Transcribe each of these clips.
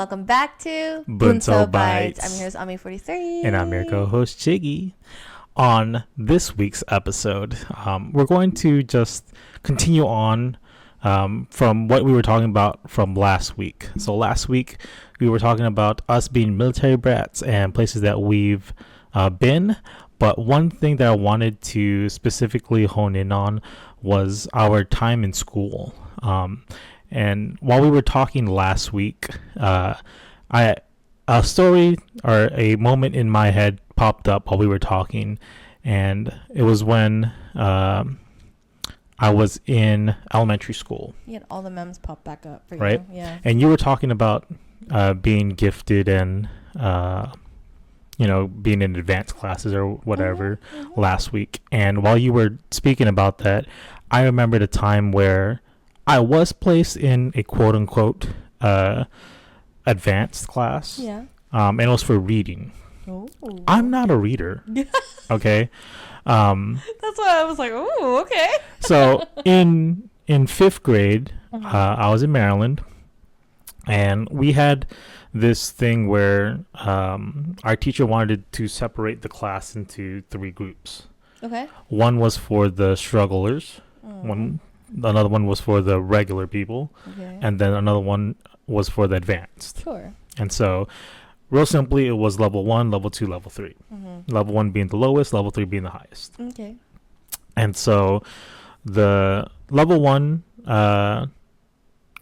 welcome back to Bunso Bites. I'm your host, EP46. And I'm your co-host, Chiggy. On this week's episode, we're going to just continue on from what we were talking about from last week. So last week, we were talking about us being military brats and places that we've been. But one thing that I wanted to specifically hone in on was our time in school. And while we were talking last week, a story or a moment in my head popped up while we were talking, and it was when I was in elementary school. You had all the memes pop back up for you. Right? Yeah. And you were talking about being gifted and being in advanced classes or whatever last week. And while you were speaking about that, I remembered a time where I was placed in a quote-unquote advanced class. Yeah. And it was for reading. Oh. I'm not a reader. Okay. That's why I was like, oh, okay. So in fifth grade, I was in Maryland, and we had this thing where our teacher wanted to separate the class into three groups. Okay. One was for the strugglers. Another one was for the regular people. Okay. And then another one was for the advanced. Sure. And so, real simply, it was level 1, level 2, level 3. Level 1 being the lowest, level 3 being the highest. Okay. And so, the level 1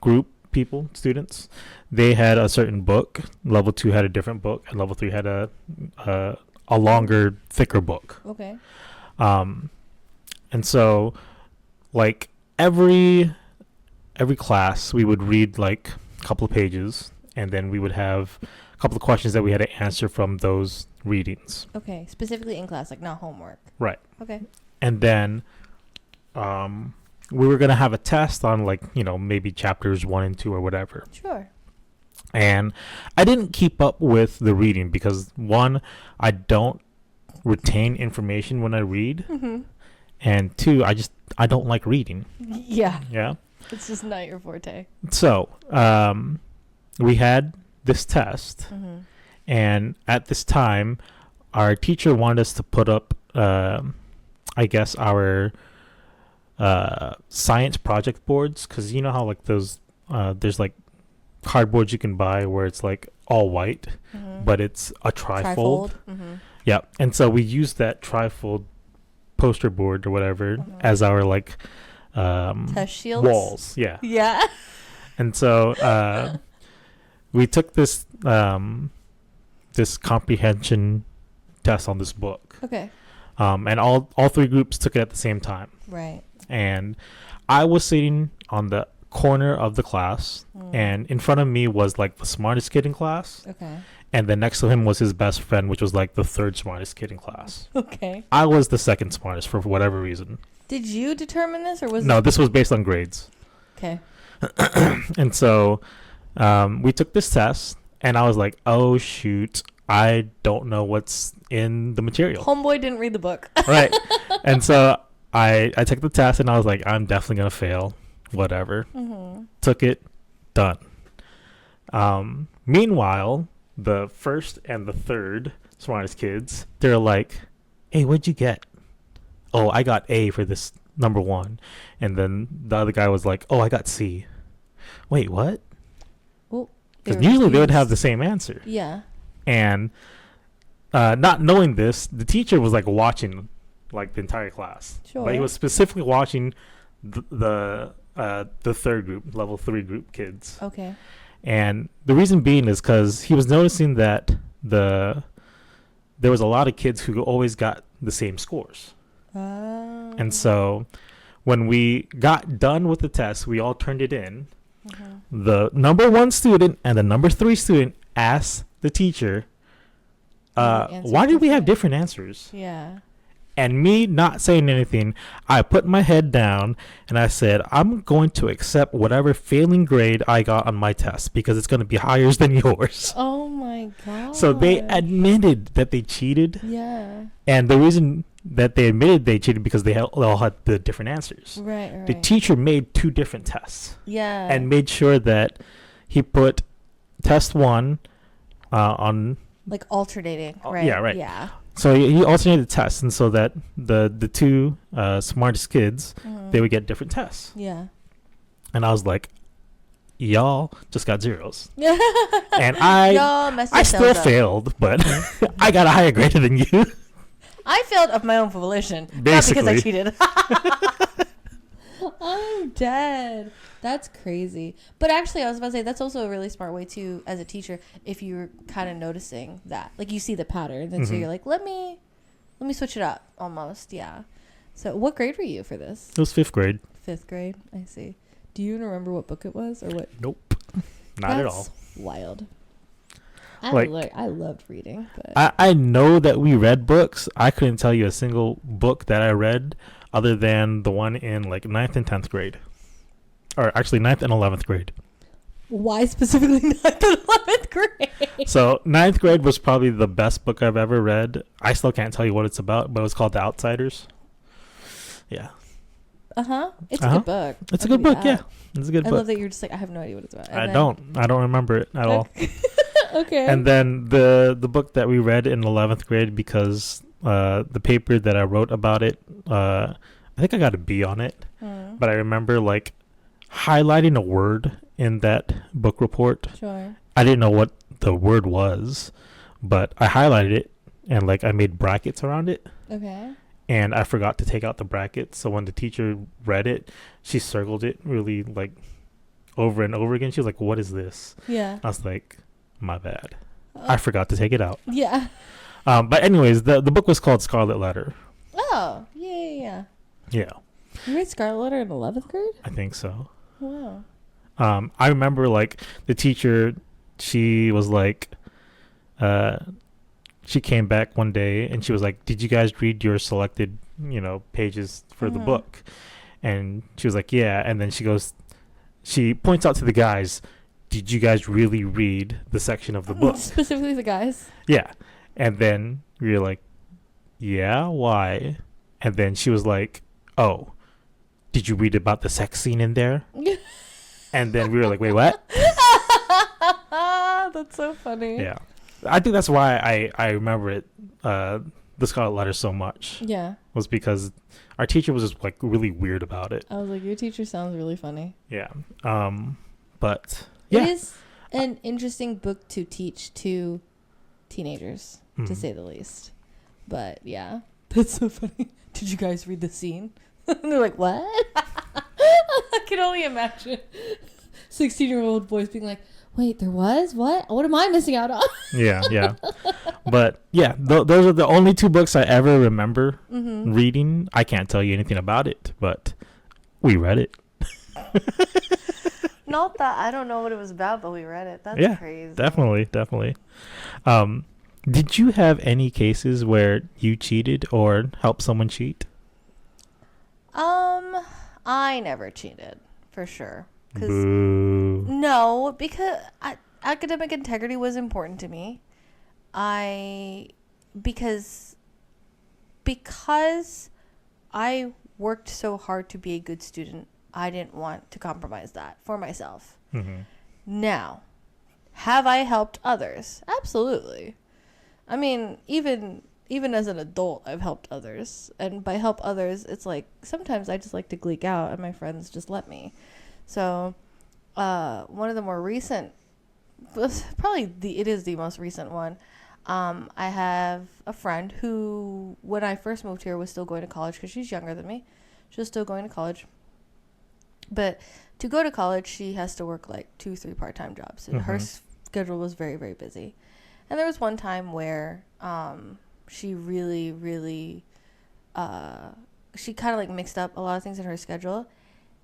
group people, students, they had a certain book. Level 2 had a different book. And level 3 had a longer, thicker book. Okay. And so, like, every class we would read like a couple of pages, and then we would have a couple of questions that we had to answer from those readings. Okay. Specifically in class, like not homework. Right. Okay. And then we were going to have a test on maybe chapters 1 and 2 or whatever. Sure. And I didn't keep up with the reading because, one, I don't retain information when I read. And two, I don't like reading. Yeah. Yeah. It's just not your forte. So, we had this test, and at this time, our teacher wanted us to put up, I guess, our science project boards, because you know how like those, there's like cardboards you can buy where it's like all white, but it's a trifold. Yeah, and so we used that trifold poster board or whatever as our like test shields? walls. Yeah. And so we took this this comprehension test on this book. Okay. And all three groups took it at the same time. Right. And I was sitting on the corner of the class, and in front of me was like the smartest kid in class. Okay. And then next to him was his best friend, which was like the third smartest kid in class. Okay. I was the second smartest for whatever reason. Did you determine this, or was No, this was based on grades. Okay. And so we took this test, and I was like, oh, shoot, I don't know what's in the material. Homeboy didn't read the book. Right. And so I took the test, and I was like, I'm definitely going to fail. Whatever. Took it. Done. Meanwhile, the first and the third smartest kids, they're like, hey, what'd you get? Oh, I got A for this number 1. And then the other guy was like, oh, I got C. Wait, what? Well, because usually they would have the same answer. Yeah. And not knowing this, the teacher was like watching like the entire class. Sure. But he was specifically watching the third group, level 3 group kids. Okay. And the reason being is because he was noticing that there was a lot of kids who always got the same scores. And so when we got done with the test, we all turned it in. The number 1 student and the number 3 student asked the teacher, why did we have different answers? Yeah. And me not saying anything, I put my head down and I said, I'm going to accept whatever failing grade I got on my test because it's going to be higher than yours. Oh my God. So they admitted that they cheated. Yeah. And the reason that they admitted they cheated because they all had the different answers. Right. The teacher made 2 different tests. Yeah. And made sure that he put test one on. Like alternating, Oh, right? yeah, right. Yeah. So he alternated tests, and so that the two smartest kids, they would get different tests. Yeah. And I was like, y'all just got zeros. Yeah. And Y'all messed I still yourselves up. failed, but I got a higher grade than you. I failed of my own volition, Basically. not because I cheated. I'm dead. That's crazy. But actually, I was about to say that's also a really smart way too, as a teacher, if you're kind of noticing that, like you see the pattern, and so you're like, let me switch it up, almost. Yeah. So, what grade were you for this? It was 5th grade. 5th grade. I see. Do you even remember what book it was, or what? Nope, not at all. That's wild. I loved reading, but I know that we read books. I couldn't tell you a single book that I read other than the one in like 9th and 10th grade. Or actually 9th and 11th grade. why specifically 9th and 11th grade? So 9th grade was probably the best book I've ever read. I still can't tell you what it's about, but it was called The Outsiders. Yeah. It's a good book. It's a good book, yeah. It's a good I book. love that you're just like, I have no idea what it's about. I don't remember it at all. Okay. And then the book that we read in 11th grade, because the paper that I wrote about it, I think I got a B on it. But I remember like highlighting a word in that book report. Sure. I didn't know what the word was, but I highlighted it and like I made brackets around it. Okay. And I forgot to take out the brackets. So when the teacher read it, she circled it really like over and over again. She was like, "What is this?" Yeah. I was like, "My bad. I forgot to take it out." Yeah. But anyways, the book was called Scarlet Letter. Oh, yeah. Yeah, You read Scarlet Letter in 11th grade? I think so. Wow. I remember like the teacher, she was like, she came back one day and she was like, "Did you guys read your selected, pages for the book?" And she was like, "Yeah." And then she points out to the guys, "Did you guys really read the section of the book?" Specifically the guys. Yeah. And then we were like, "Yeah, why?" And then she was like, "Oh, did you read about the sex scene in there?" And then we were like, "Wait, what?" That's so funny. Yeah. I think that's why I remember it, the Scarlet Letter so much. Yeah. Was because our teacher was just like really weird about it. I was like, your teacher sounds really funny. Yeah. But yeah. It is an interesting book to teach to teenagers, to say the least. But yeah, that's so funny. Did you guys read the scene? And they're like, what? I can only imagine 16-year-old boys being like, wait, there was? What am I missing out on? Yeah. But yeah, those are the only 2 books I ever remember reading. I can't tell you anything about it, but we read it. Not that I don't know what it was about, but we read it. That's crazy. Definitely. Did you have any cases where you cheated or helped someone cheat? I never cheated, for sure. Boo. No, because academic integrity was important to me. Because I worked so hard to be a good student, I didn't want to compromise that for myself. Now, have I helped others? Absolutely. I mean, even as an adult, I've helped others. And by help others, it's like sometimes I just like to gleek out and my friends just let me. So one of the more recent, it is the most recent one. I have a friend who, when I first moved here, was still going to college because she's younger than me. She was still going to college. But to go to college, she has to work like 2-3 part-time jobs. And her schedule was very, very busy. And there was one time where she really, really, she kind of like mixed up a lot of things in her schedule.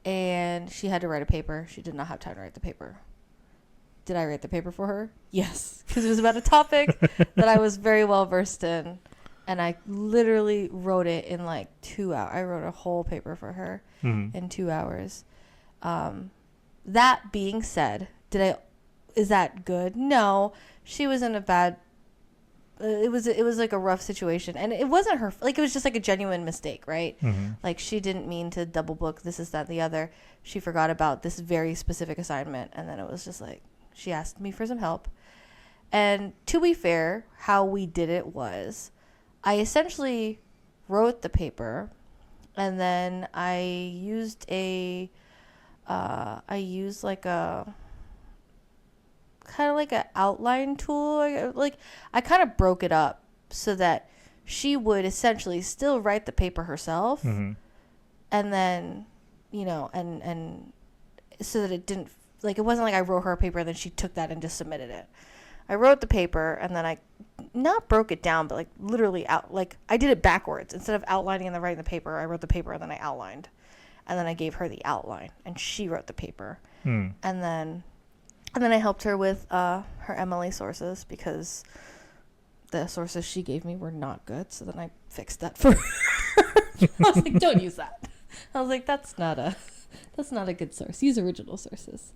And she had to write a paper. She did not have time to write the paper. Did I write the paper for her? Yes. Because it was about a topic that I was very well versed in. And I literally wrote it in like 2 hours. I wrote a whole paper for her in 2 hours. That being said, is that good? No. She was in a bad... It was like a rough situation, and it wasn't her, like it was just like a genuine mistake, right? Like she didn't mean to double book this, is that, the other. She forgot about this very specific assignment, and then it was just like, she asked me for some help. And to be fair, how we did it was I essentially wrote the paper, and then I used like a kind of like an outline tool. Like I kind of broke it up so that she would essentially still write the paper herself, and then, you know, and so that it didn't, like, it wasn't like I wrote her a paper and then she took that and just submitted it. I wrote the paper, and then I not broke it down, but like literally I did it backwards. Instead of outlining and then writing the paper, I wrote the paper and then I outlined, and then I gave her the outline and she wrote the paper. And then I helped her with her MLA sources because the sources she gave me were not good. So then I fixed that for her. I was like, don't use that. I was like, that's not a good source. Use original sources.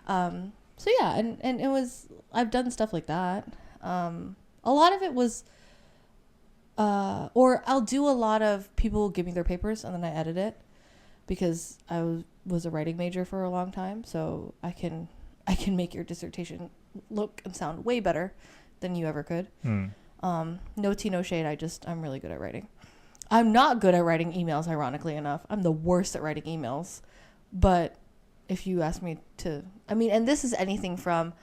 So yeah, and it was, I've done stuff like that. A lot of it was, or I'll do a lot of people give me their papers and then I edit it because I was a writing major for a long time. So I can make your dissertation look and sound way better than you ever could. No tea, no shade. I'm really good at writing. I'm not good at writing emails, ironically enough. I'm the worst at writing emails. But if you ask me to, I mean, and this is anything from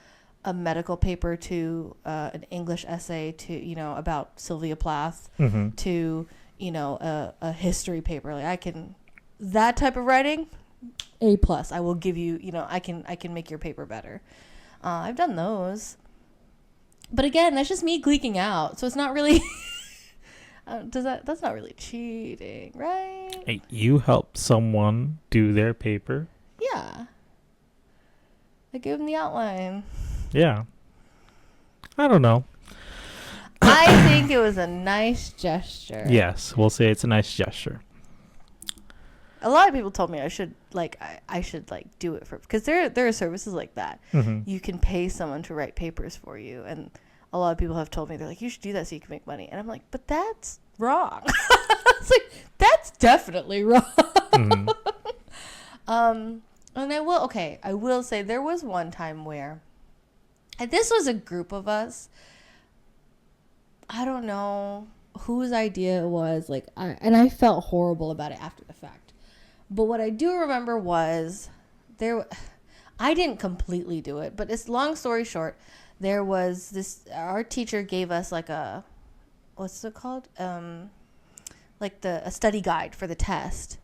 a medical paper to an English essay to, you know, about Sylvia Plath to, you know, a history paper. Like that type of writing, A+. I will give you, you know, I can make your paper better. I've done those. But again, that's just me gleeking out. So it's not really, that's not really cheating, right? Hey, you helped someone do their paper. Yeah. I gave him the outline. Yeah. I don't know. I think it was a nice gesture. Yes, we'll say it's a nice gesture. A lot of people told me I should do it for, because there are services like that. You can pay someone to write papers for you, and a lot of people have told me, they're like, you should do that so you can make money. And I'm like, but that's wrong. It's like, that's definitely wrong. And I will say there was one time where, and this was a group of us. I don't know whose idea it was. Like, I felt horrible about it after the fact. But what I do remember was I didn't completely do it, but it's long story short. There was this, our teacher gave us like what's it called? Like a study guide for the test.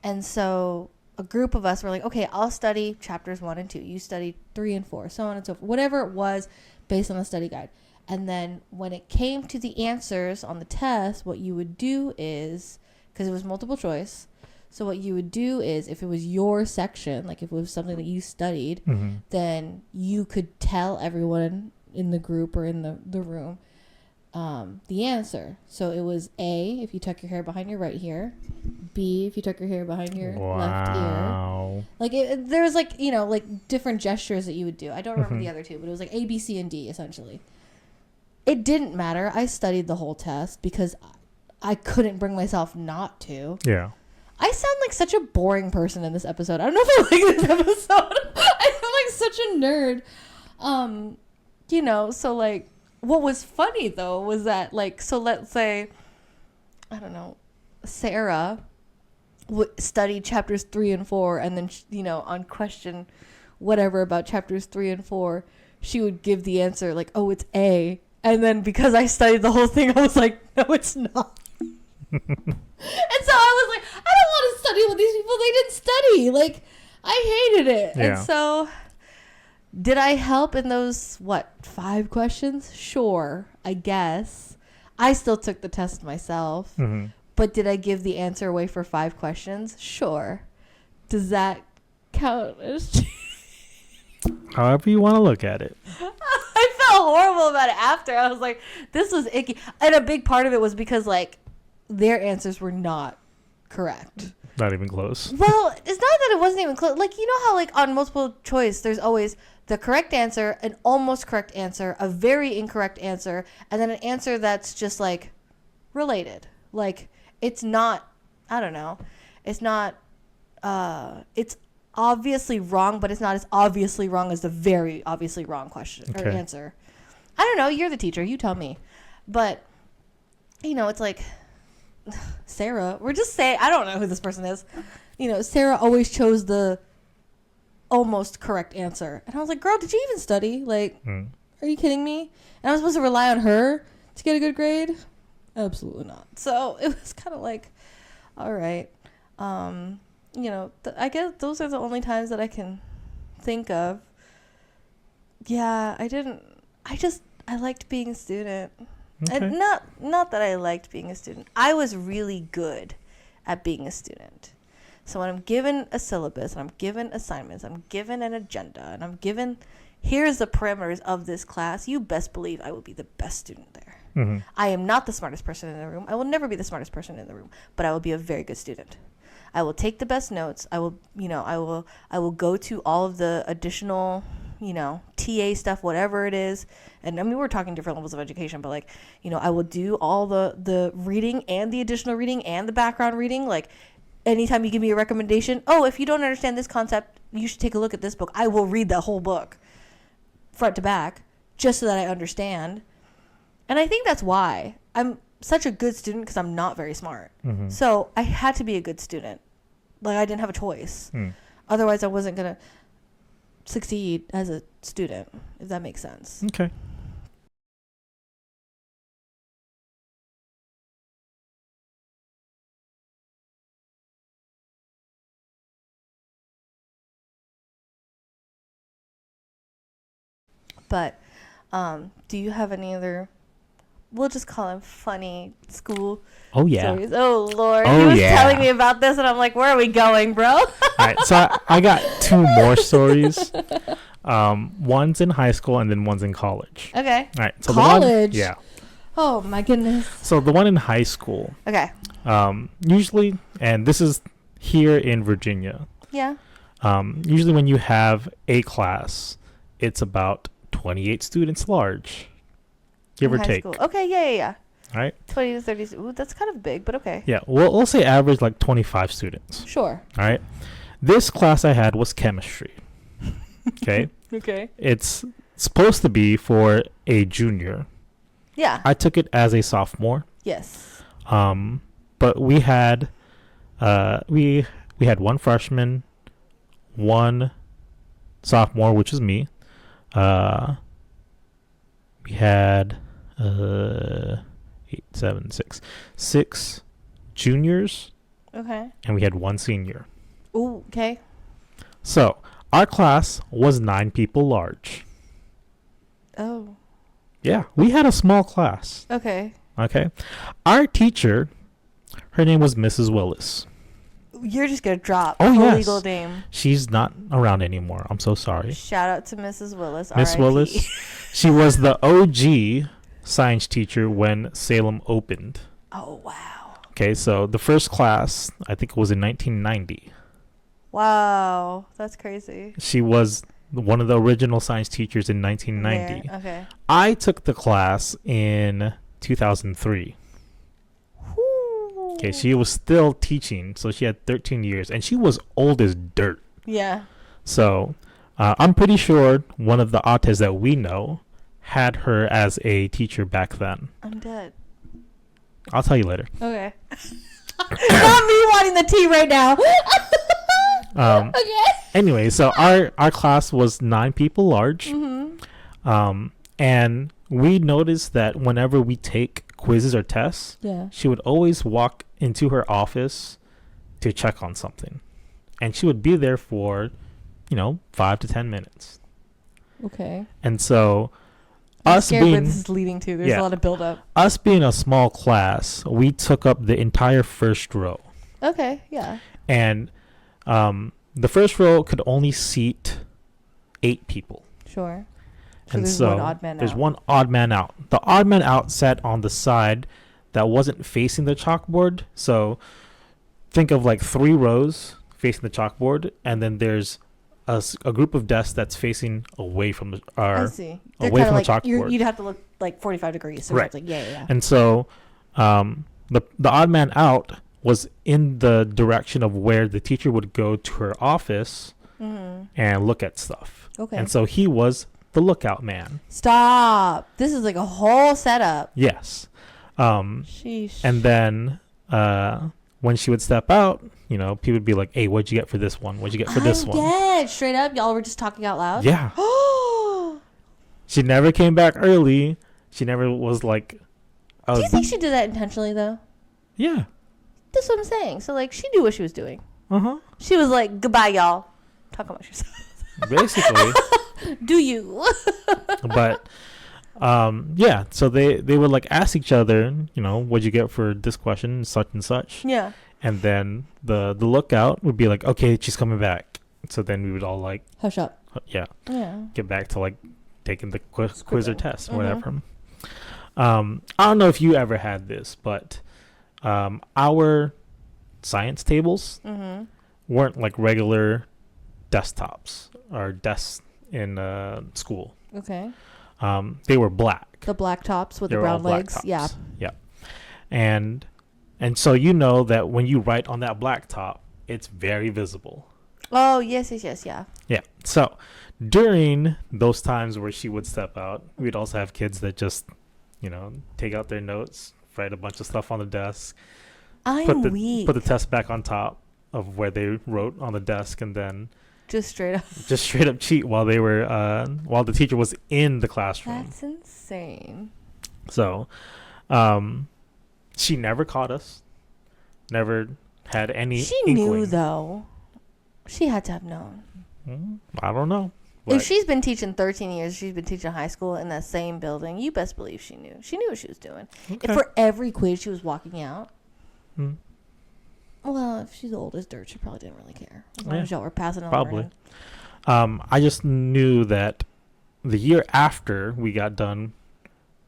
And so a group of us were like, okay, I'll study chapters 1 and 2. You study 3 and 4, so on and so forth. Whatever it was based on the study guide. And then when it came to the answers on the test, what you would do is, because it was multiple choice, so what you would do is, if it was your section, like if it was something that you studied, then you could tell everyone in the group or in the room the answer. So it was A, if you tuck your hair behind your right ear. B, if you tuck your hair behind your left ear. Like there was like, you know, like different gestures that you would do. I don't remember the other two, but it was like A, B, C, and D essentially. It didn't matter. I studied the whole test because I couldn't bring myself not to. Yeah. I sound like such a boring person in this episode. I don't know if I like this episode. I feel like such a nerd. You know, so like, what was funny though was that, like, so let's say, I don't know, Sarah studied chapters 3 and 4, and then, you know, on question whatever about chapters 3 and 4, she would give the answer like, oh, it's A. And then because I studied the whole thing, I was like, no, it's not. And so I was like, I don't want to study with these people. They didn't study. Like, I hated it. Yeah. And so did I help in those, 5 questions? Sure, I guess. I still took the test myself. But did I give the answer away for 5 questions? Sure. Does that count as however you want to look at it? I felt horrible about it after. I was like, this was icky. And a big part of it was because, like, their answers were not correct. Not even close. Well, it's not that it wasn't even close. Like, you know how, like, on multiple choice, there's always the correct answer, an almost correct answer, a very incorrect answer, and then an answer that's just, like, related. Like, it's not, I don't know. It's not, it's obviously wrong, but it's not as obviously wrong as the very obviously wrong question or answer. I don't know. You're the teacher. You tell me. But, it's like Sarah. We're just saying, I don't know who this person is. Sarah always chose the almost correct answer. And I was like, girl, did you even study? Like, are you kidding me? And I was supposed to rely on her to get a good grade? Absolutely not. So it was kind of like, all right. I guess those are the only times that I can think of. Yeah, I liked being a student. Okay. And not that I liked being a student. I was really good at being a student. So when I'm given a syllabus, and I'm given assignments, I'm given an agenda, and I'm given, here's the parameters of this class, you best believe I will be the best student there. Mm-hmm. I am not the smartest person in the room. I will never be the smartest person in the room, but I will be a very good student. I will take the best notes. I will go to all of the additional, TA stuff, whatever it is. And I mean, we're talking different levels of education, but like, I will do all the reading and the additional reading and the background reading. Like, anytime you give me a recommendation, if you don't understand this concept, you should take a look at this book. I will read the whole book front to back just so that I understand. And I think that's why I'm such a good student, because I'm not very smart. Mm-hmm. So I had to be a good student. Like, I didn't have a choice. Otherwise, I wasn't going to succeed as a student, if that makes sense. Okay. But do you have any other, we'll just call them funny school stories? Oh, Lord. He was telling me about this, and I'm like, where are we going, bro? All right, so I got two more stories. One's in high school, and then one's in college. Okay. All right. So college? The one, yeah. Oh, my goodness. So the one in high school. Okay. Usually, and this is here in Virginia. Yeah. Usually when you have a class, it's about 28 students large, give or take. School. Okay, yeah. All right. 20 to 30. Ooh, that's kind of big, but okay. Yeah, we'll say average like 25 students. Sure. All right. This class I had was chemistry. Okay. Okay. It's supposed to be for a junior. Yeah. I took it as a sophomore. Yes. But we had we had one freshman, one sophomore, which is me. We had 6 juniors. Okay. And we had one senior. Ooh, okay. So our class was 9 people large. Oh. Yeah, we had a small class. Okay. Okay. Our teacher, her name was Mrs. Willis. You're just going to drop a legal name. She's not around anymore. I'm so sorry. Shout out to Mrs. Willis. Miss Willis. She was the OG science teacher when Salem opened. Oh, wow. Okay, so the first class, I think it was in 1990. Wow. That's crazy. She was one of the original science teachers in 1990. Yeah, okay. I took the class in 2003. Okay, she was still teaching, so she had 13 years, and she was old as dirt. Yeah. So I'm pretty sure one of the autistes that we know had her as a teacher back then. I'm dead. I'll tell you later. Okay. Not me wanting the tea right now. Okay. Anyway, so our class was 9 people large. Mm-hmm. And we noticed that whenever we take quizzes or tests, she would always walk into her office to check on something. And she would be there for, 5 to 10 minutes. Okay. And so I'm scared where this is leading to. There's a lot of buildup. Us being a small class, we took up the entire first row. Okay, yeah. And the first row could only seat 8 people. Sure. And there's one odd man out. The odd man out sat on the side that wasn't facing the chalkboard. So think of like 3 rows facing the chalkboard, and then there's a group of desks that's facing away from the I see. away from the chalkboard. You'd have to look like 45 degrees. So right. It's like, yeah. And so the odd man out was in the direction of where the teacher would go to her office and look at stuff. Okay. And so he was the lookout man. Stop. This is like a whole setup. Yes. Sheesh. And then when she would step out, you know, people would be like, hey, what'd you get for this one? What'd you get for this one? Dead. Straight up, y'all were just talking out loud? Yeah. She never came back early. She never was like... Do you think she did that intentionally, though? Yeah. That's what I'm saying. So, like, she knew what she was doing. Uh-huh. She was like, goodbye, y'all. Talk about yourself. Basically. Do you? But, yeah. So they would, like, ask each other, you know, what'd you get for this question, such and such. Yeah. And then the lookout would be like, okay, she's coming back. So then we would all, like... Hush up. Yeah. Yeah. Get back to, like, taking the quiz or test or whatever. I don't know if you ever had this, but our science tables weren't like regular desktops or desks in school. Okay. They were black. The black tops with They the were all brown black legs. tops. Yeah. Yeah. And so you know that when you write on that black top, it's very visible. Oh, yes, yeah. Yeah. So during those times where she would step out, we'd also have kids that just, you know, take out their notes, write a bunch of stuff on the desk, put the test back on top of where they wrote on the desk, and then just straight up cheat while they were while the teacher was in the classroom. That's insane. So she never caught us, never had any inkling. Knew though. She had to have known. I don't know. If she's been teaching 13 years, she's been teaching high school in that same building, you best believe she knew. She knew what she was doing. Okay. If for every quiz she was walking out, well, if she's old as dirt, she probably didn't really care. As long as y'all were passing it probably. I just knew that the year after we got done,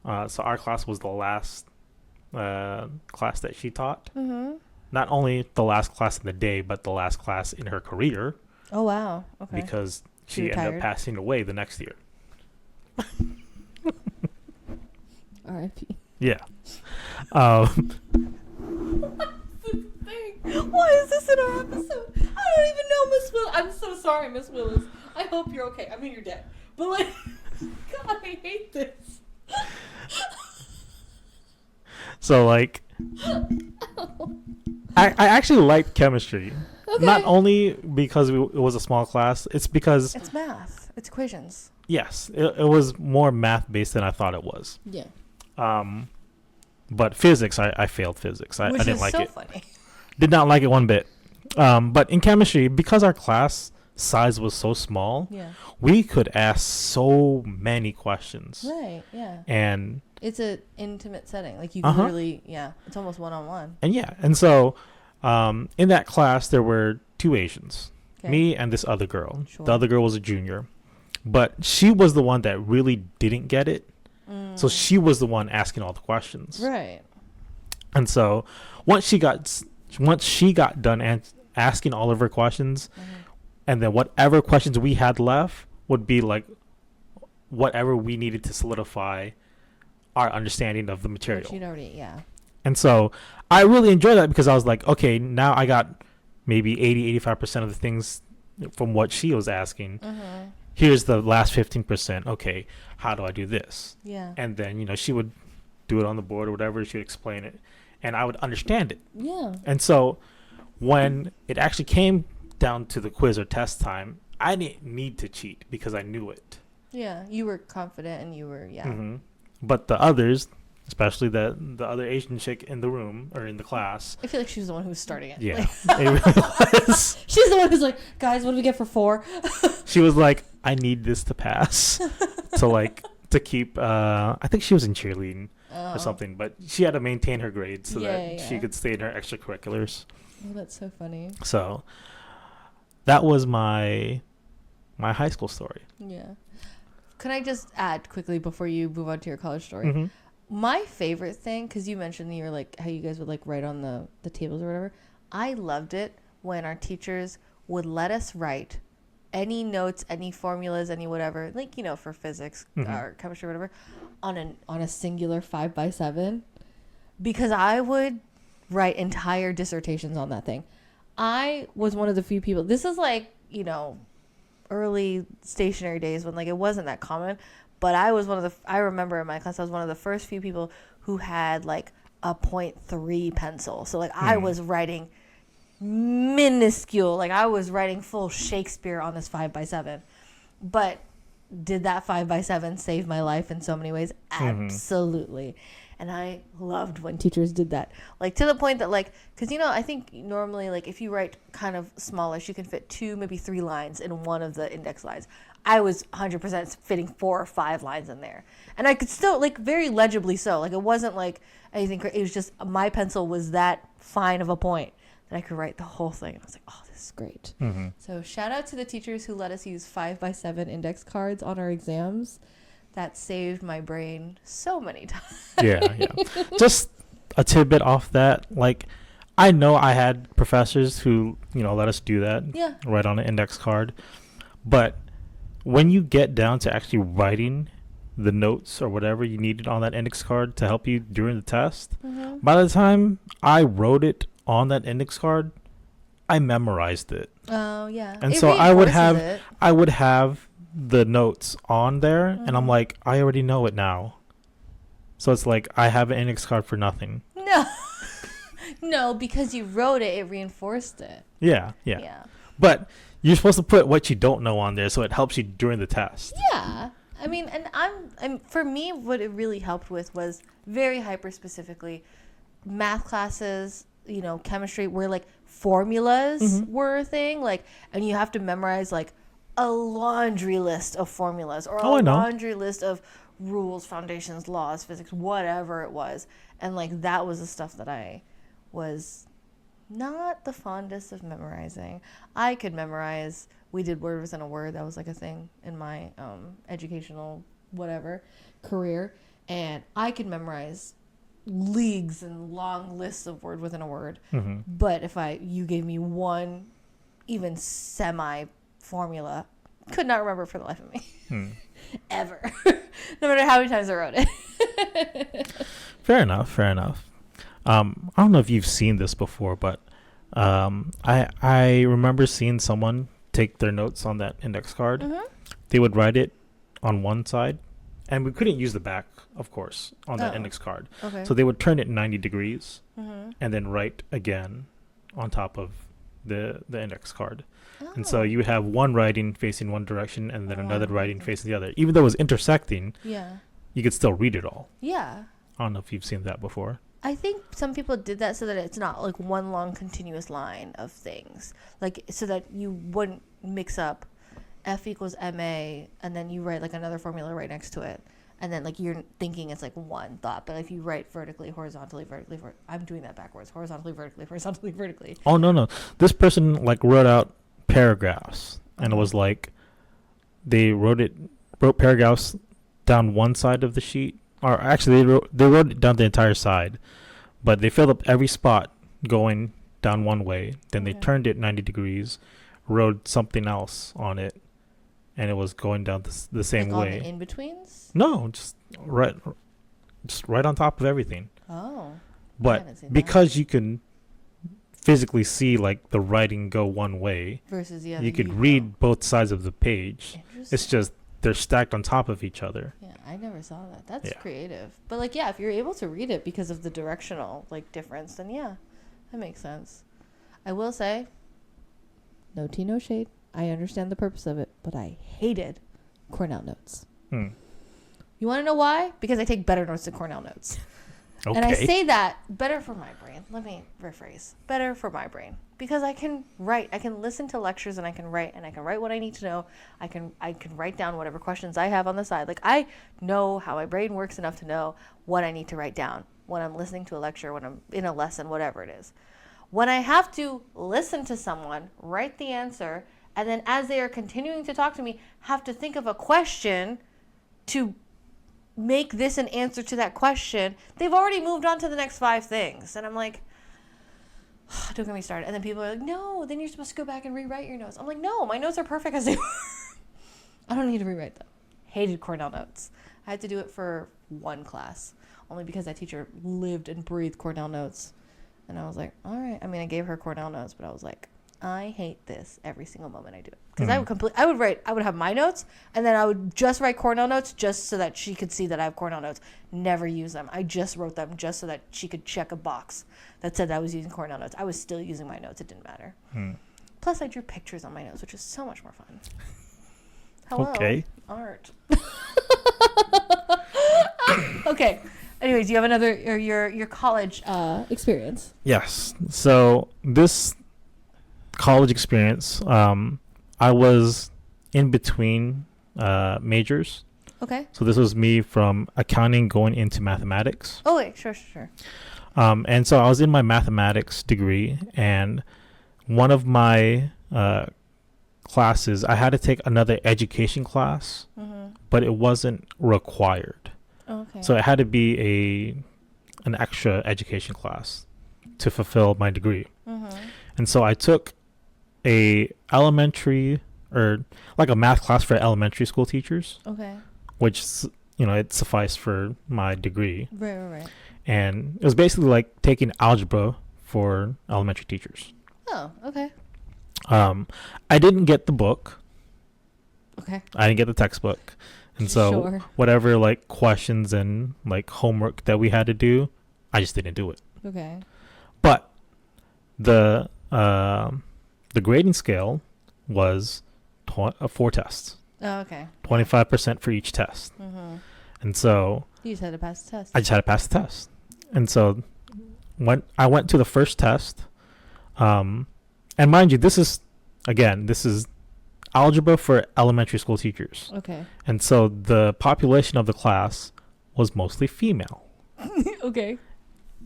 so our class was the last class that she taught. Not only the last class in the day, but the last class in her career. Oh, wow. Okay. Because she ended up passing away the next year. R.I.P. Yeah. What's this thing? Why is this in our episode? I don't even know, Miss Willis. I'm so sorry, Miss Willis. I hope you're okay. I mean, you're dead. But, like, God, I hate this. So, like... I actually liked chemistry. Okay. Not only because it was a small class, it's because... It's math. It's equations. Yes. It was more math-based than I thought it was. Yeah. But physics, I failed physics. I didn't like it. Funny. Did not like it one bit. But in chemistry, because our class size was so small, we could ask so many questions. Right, yeah. And... It's an intimate setting. Like, you literally, it's almost one-on-one. And so in that class, there were two Asians, me and this other girl. Sure. The other girl was a junior. But she was the one that really didn't get it. So she was the one asking all the questions. Right. And so once she got done asking all of her questions, and then whatever questions we had left would be like whatever we needed to solidify our understanding of the material. Which you'd already, And so I really enjoyed that because I was like, okay, now I got maybe 85% of the things from what she was asking. Here's the last 15%. Okay, how do I do this? Yeah. And then, you know, she would do it on the board or whatever. She would explain it and I would understand it. Yeah. And so when it actually came down to the quiz or test time, I didn't need to cheat because I knew it. Yeah. You were confident and you were, But the others, especially the other Asian chick in the room or in the class. I feel like she was the one who was starting it. Yeah, it really was. She's the one who's like, guys, what do we get for 4? She was like, I need this to pass. to keep, I think she was in cheerleading or something, but she had to maintain her grades so that she could stay in her extracurriculars. Oh, that's so funny. So that was my high school story. Yeah. Can I just add quickly before you move on to your college story? My favorite thing, because you mentioned that you were like, how you guys would like write on the tables or whatever. I loved it when our teachers would let us write any notes, any formulas, any whatever, like, you know, for physics or chemistry or whatever, on a singular 5x7, because I would write entire dissertations on that thing. I was one of the few people. This is like, you know, early stationary days when like it wasn't that common. But I was I remember in my class, I was one of the first few people who had like a .3 pencil. So like I was writing minuscule, like I was writing full Shakespeare on this 5x7. But did that 5x7 save my life in so many ways? Absolutely. And I loved when teachers did that, like to the point that like, because I think normally like if you write kind of smallish, you can fit 2 maybe 3 lines in one of the index lines. I was 100% fitting 4 or 5 lines in there, and I could still like very legibly so, like it wasn't like anything, it was just my pencil was that fine of a point that I could write the whole thing. And I was like, oh, this is great. So shout out to the teachers who let us use 5x7 index cards on our exams. That saved my brain so many times. Yeah. Just a tidbit off that. Like, I know I had professors who, let us do that. Yeah. Right on an index card. But when you get down to actually writing the notes or whatever you needed on that index card to help you during the test, by the time I wrote it on that index card, I memorized it. Oh, yeah. And so I would have the notes on there, and I'm like, I already know it now. So it's like I have an index card for nothing. No, because you wrote it, it reinforced it. Yeah. But you're supposed to put what you don't know on there so it helps you during the test. Yeah. I mean, and I'm for me, what it really helped with was very hyper specifically math classes, chemistry, where like formulas were a thing, like, and you have to memorize like a laundry list of formulas or a laundry list of rules, foundations, laws, physics, whatever it was. And like that was the stuff that I was not the fondest of memorizing. I could memorize, we did word within a word, that was like a thing in my educational whatever career, and I could memorize leagues and long lists of word within a word. But if you gave me one even semi formula, could not remember for the life of me. Ever. No matter how many times I wrote it. Fair enough. I don't know if you've seen this before, but I remember seeing someone take their notes on that index card. They would write it on one side, and we couldn't use the back, of course, on that index card. Okay. So they would turn it 90 degrees and then write again on top of the index card. And so you would have one writing facing one direction and then another writing facing the other. Even though it was intersecting, you could still read it all. Yeah. I don't know if you've seen that before. I think some people did that so that it's not like one long continuous line of things, like so that you wouldn't mix up F equals MA and then you write like another formula right next to it, and then like you're thinking it's like one thought, but if you write vertically, horizontally, vertically, I'm doing that backwards, horizontally, vertically. Oh no, this person like wrote out paragraphs, and it was like they wrote paragraphs down one side of the sheet. Or actually, they wrote it down the entire side, but they filled up every spot going down one way. Then they turned it 90 degrees, wrote something else on it, and it was going down the same like way. On the in-betweens? No, just right on top of everything. Oh. But because you can physically see like the writing go one way, versus the other, you could read both sides of the page. It's just they're stacked on top of each other. Yeah, I never saw that. That's creative. But like, yeah, if you're able to read it because of the directional like difference, then yeah, that makes sense. I will say, no tea, no shade. I understand the purpose of it, but I hated Cornell notes. You want to know why? Because I take better notes than Cornell notes. Okay. And I say that better for my brain. Let me rephrase. Better for my brain. Because I can write. I can listen to lectures and I can write what I need to know. I can write down whatever questions I have on the side. Like I know how my brain works enough to know what I need to write down when I'm listening to a lecture, when I'm in a lesson, whatever it is. When I have to listen to someone, write the answer, and then as they are continuing to talk to me, have to think of a question to make this an answer to that question, they've already moved on to the next 5 things. And I'm like, oh, don't get me started. And then people are like, no, then you're supposed to go back and rewrite your notes. I'm like, no, my notes are perfect as they were. I don't need to rewrite them. Hated Cornell notes. I had to do it for one class, only because that teacher lived and breathed Cornell notes. And I was like, all right. I mean, I gave her Cornell notes, but I was like, I hate this every single moment I do it. Because I would have my notes, and then I would just write Cornell notes just so that she could see that I have Cornell notes. Never use them. I just wrote them just so that she could check a box that said that I was using Cornell notes. I was still using my notes. It didn't matter. Plus, I drew pictures on my notes, which is so much more fun. Hello. Okay. Art. Okay. Anyways, do you have another, or your college experience? Yes. So this college experience, I was in between majors. Okay. So this was me from accounting going into mathematics. Oh, wait. Sure. And so I was in my mathematics degree, and one of my classes, I had to take another education class, but it wasn't required. Okay. So it had to be an extra education class to fulfill my degree. And so I took a elementary, or like a math class for elementary school teachers. Okay. Which, it sufficed for my degree. Right. And it was basically like taking algebra for elementary teachers. Oh, okay. I didn't get the book. Okay. I didn't get the textbook. And so whatever like questions and like homework that we had to do, I just didn't do it. Okay. But the grading scale was 4 tests. Oh, okay. 25% for each test. And so you just had to pass the test. I just had to pass the test. And so when I went to the first test, and mind you, this is algebra for elementary school teachers. Okay. And so the population of the class was mostly female. Okay.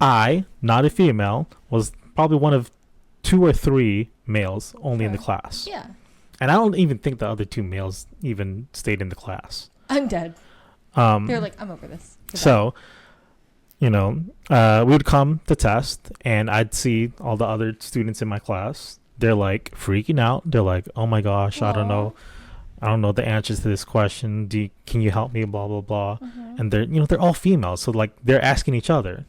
I, not a female, was probably one of 2 or 3 males only in the class. Yeah. And I don't even think the other 2 males even stayed in the class. I'm dead. They're like, I'm over this. Goodbye. So, we would come to test, and I'd see all the other students in my class. They're like freaking out. They're like, "Oh my gosh, Aww. I don't know the answers to this question. Can you help me?" Blah blah blah. And they're all females, so like they're asking each other.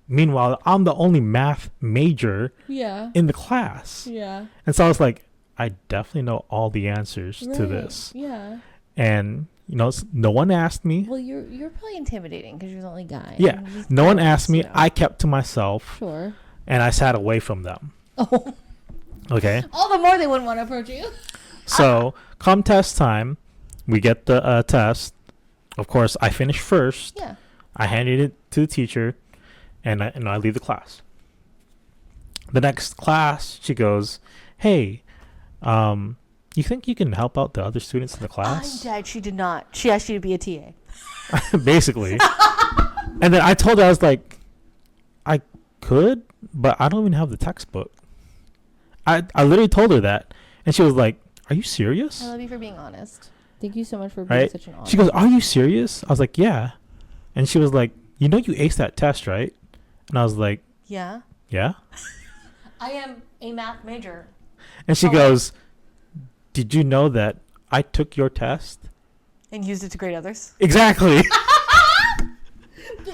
Meanwhile, I'm the only math major in the class. Yeah. And so I was like, I definitely know all the answers to this. Yeah. And no one asked me. Well, you're probably intimidating because you're the only guy. Yeah. No one asked me. I kept to myself. Sure. And I sat away from them. Oh. Okay. All the more they wouldn't want to approach you. So come test time, we get the test. Of course, I finished first. Yeah. I handed it to the teacher, and I leave the class. The next class, she goes, "Hey, you think you can help out the other students in the class?" I'm dead. She did not. She asked you to be a TA. Basically. And then I told her, I was like, I could, but I don't even have the textbook. I literally told her that, and she was like, "Are you serious?" I love you for being honest. Thank you so much for being such an honest. She goes, "Are you serious?" I was like, "Yeah." And she was like, "You aced that test, right?" And I was like, "Yeah." "Yeah." I am a math major. And she goes, "Did you know that I took your test and used it to grade others?" Exactly.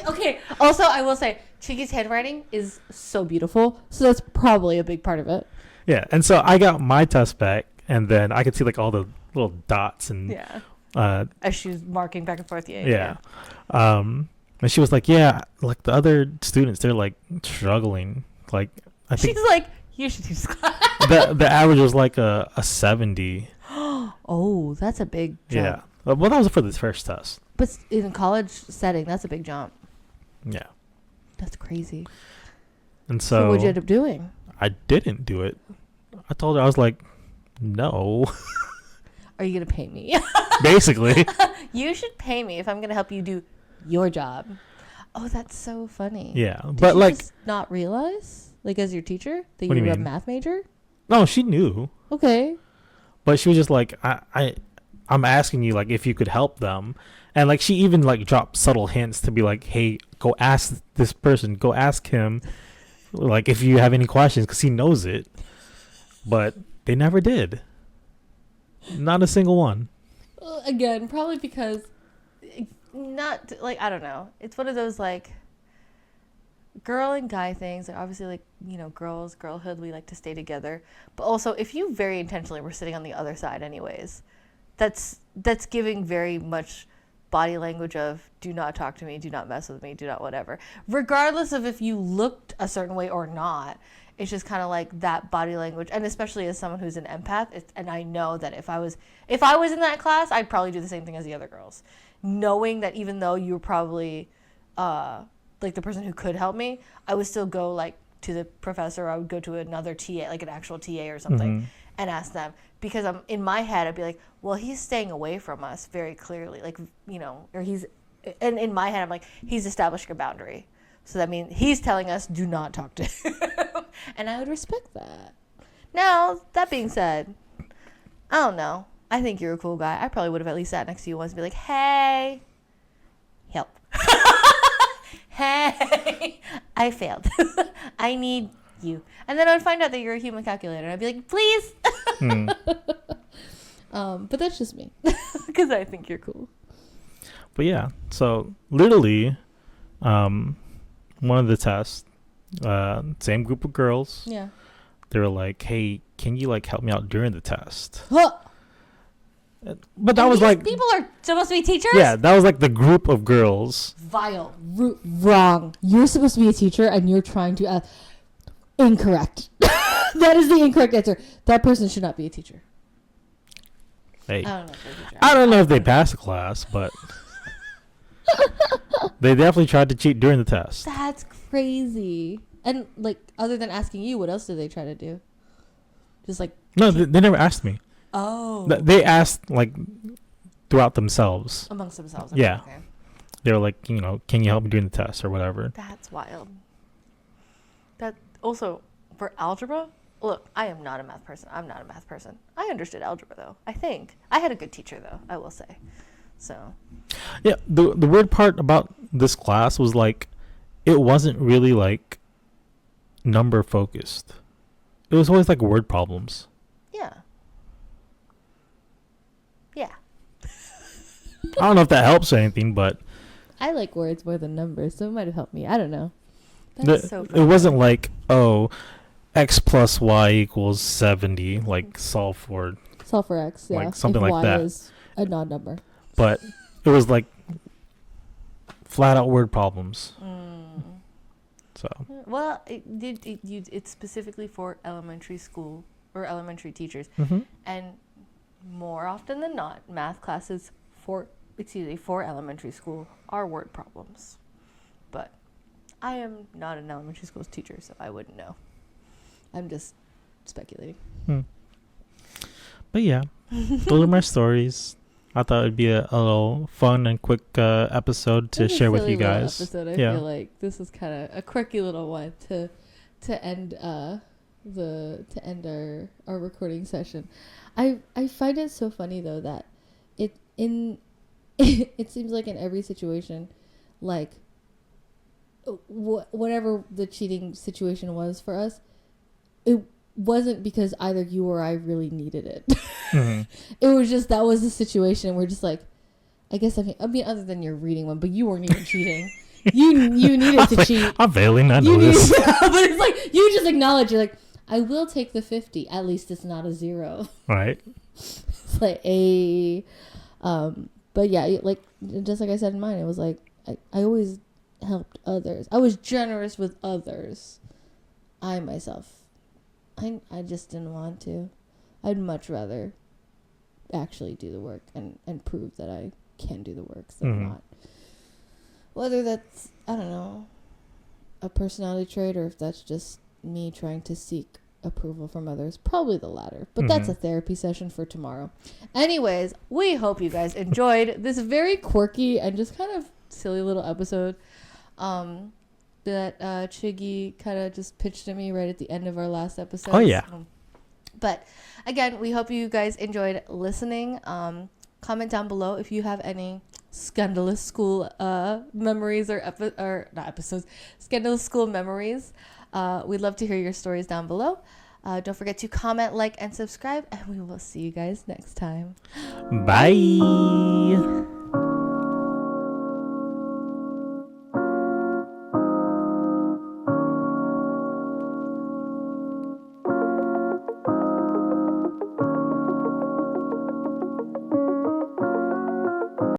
Okay. Also, I will say, Chigi's handwriting is so beautiful, so that's probably a big part of it. Yeah, and so I got my test back, and then I could see like all the little dots and as she was marking back and forth. Yeah. And she was like, "Yeah, like the other students, they're like struggling. Like I think she's like, you should teach class." the average was like a 70. Oh, that's a big jump. Yeah. Well, that was for the first test. But in a college setting, that's a big jump. Yeah. That's crazy. And so what'd you end up doing? I didn't do it. I told her, I was like, "No." Are you going to pay me? Basically. You should pay me if I'm going to help you do your job. Oh, that's so funny. Yeah. Did but you like just not realize, like as your teacher, that What do you you were a mean? math major? No, she knew. Okay. But she was just like, I'm asking you like if you could help them. And like she even like dropped subtle hints to be like, "Hey, go ask this person, go ask him like if you have any questions, because he knows it." But they never did. Not a single one. Again, probably because not like, I don't know. It's one of those like girl and guy things, like obviously, like, girlhood, we like to stay together. But also, if you very intentionally were sitting on the other side anyways, that's giving very much body language of do not talk to me, do not mess with me, do not whatever. Regardless of if you looked a certain way or not, it's just kind of like that body language. And especially as someone who's an empath, and I know that if I was in that class, I'd probably do the same thing as the other girls. Knowing that even though you were probably like the person who could help me, I would still go like to the professor, or I would go to another TA, like an actual TA or something, and ask them. Because in my head, I'd be like, well, he's staying away from us very clearly, like, or and in my head, I'm like, he's establishing a boundary. So that means he's telling us do not talk to him. And I would respect that. Now, that being said, I don't know. I think you're a cool guy. I probably would have at least sat next to you once and be like, hey, help. Hey, I failed. I need you. And then I'd find out that you're a human calculator. And I'd be like, please. But that's just me. Because I think you're cool. But yeah, so literally, one of the tests, same group of girls. Yeah. They were like, hey, can you like help me out during the test? Huh. But that was like, people are supposed to be teachers? Yeah, that was like the group of girls. Vile. Wrong. You're supposed to be a teacher and you're trying to... incorrect. That is the incorrect answer. That person should not be a teacher. Hey, I don't know if they passed the class, but they definitely tried to cheat during the test. That's crazy. And like, other than asking you, what else did they try to do? Just like... No, they never asked me. Oh. They asked like throughout themselves. Amongst themselves. Yeah. Okay. They were like, can you help me during the test or whatever. That's wild. That also, for algebra, look, I am not a math person. I'm not a math person. I understood algebra though. I think I had a good teacher though, I will say. So. Yeah, the weird part about this class was like, it wasn't really like number focused. It was always like word problems. Yeah. Yeah. I don't know if that helps or anything, but I like words more than numbers, so it might have helped me. I don't know. So it wasn't like, oh, x plus y equals 70, like solve for x, yeah. Like something if like y that. Is a non-number. But it was like flat out word problems. So. Well, it's specifically for elementary school or elementary teachers, and more often than not, math classes for elementary school are word problems. But I am not an elementary school teacher, so I wouldn't know. I'm just speculating. But yeah, those are my stories. I thought it'd be a little fun and quick episode to share with you guys. Episode. I feel like this is kind of a quirky little one to end our recording session. I find it so funny though that it seems like in every situation, like whatever the cheating situation was for us, it wasn't because either you or I really needed it. It was just, that was the situation. We're just like, I guess, I mean, other than your reading one, but you weren't even cheating. You needed to cheat. I'm failing. I know this. But it's like, you just acknowledge, you're like, I will take the 50. At least it's not a 0. Right. It's like but yeah, like, just like I said in mine, it was like, I always helped others. I was generous with others. I myself, I just didn't want to. I'd much rather actually do the work and prove that I can do the work than not. Whether that's, I don't know, a personality trait, or if that's just me trying to seek approval from others. Probably the latter. But that's a therapy session for tomorrow. Anyways, we hope you guys enjoyed this very quirky and just kind of silly little episode that Chiggy kind of just pitched to me right at the end of our last episode. Oh, yeah. But again, we hope you guys enjoyed listening. Comment down below if you have any scandalous school memories or not episodes, scandalous school memories. We'd love to hear your stories down below. Don't forget to comment, like, and subscribe, and we will see you guys next time. Bye.